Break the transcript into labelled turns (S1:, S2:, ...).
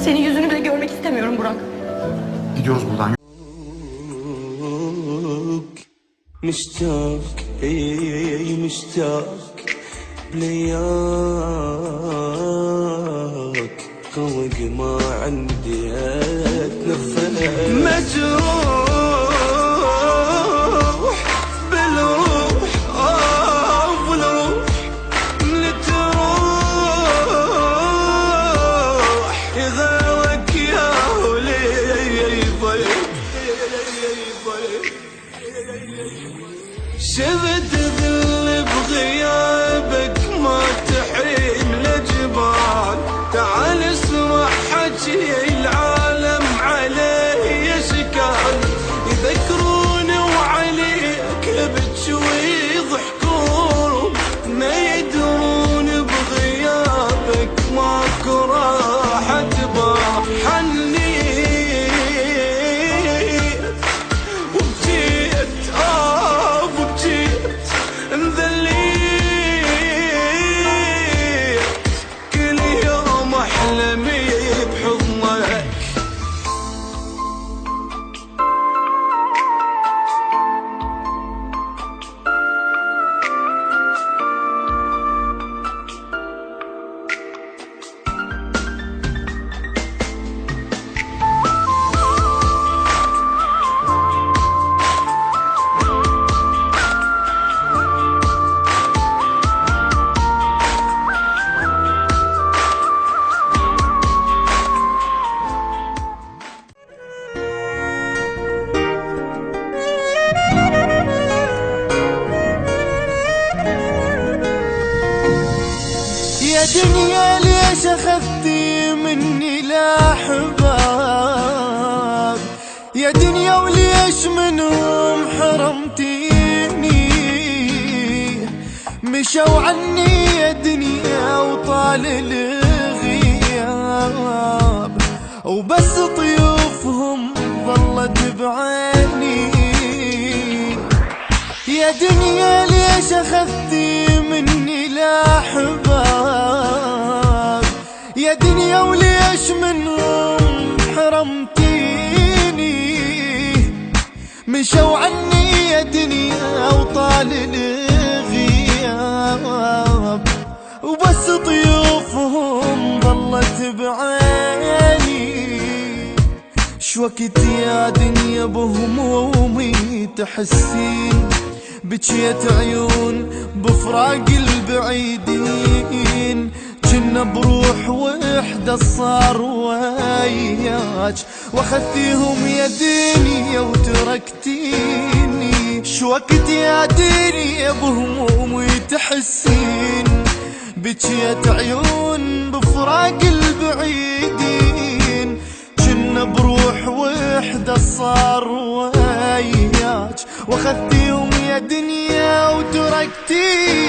S1: Senin yüzünü bile görmek istemiyorum Burak.
S2: Gidiyoruz buradan.
S3: مشتاق مشتاق بلياك طوق ما عندي اتنفس مجروح بالروح بالروح لتروح يغاوك يا ولي شفت ذل بغيابك ما تحرم الجبال تعال اسمع حكي العالم عليه يشكال يذكرون وعليك بتشوي ويضحكون ما يدرون بغيابك ماكو راحة تباح حنيت وبجيت انذليت كل يوم احلمي بحضنك
S4: يا دنيا ليش اخذتي مني الاحباب يا دنيا وليش منهم حرمتيني مشوا عني يا دنيا وطال الغياب وبس طيوفهم ظلت بعيني يا دنيا ليش اخذتي مني الاحباب يا دنيا وليش منهم حرمتيني مشوا عني يا دنيا وطال الغياب وبس طيوفهم ظلت بعيني شوكت يا دنيا بهمومي تحسين بجيت عيون بفراق البعيدين جنا بروح وحدة صار وياك واخذتيهم يا دنيا وتركتيني شوكت يا دنيا بهمومي تحسين بجيت عيون بفراق البعيدين جنا بروح وحدة صار وياك واخذتيهم يا دنيا وتركتيني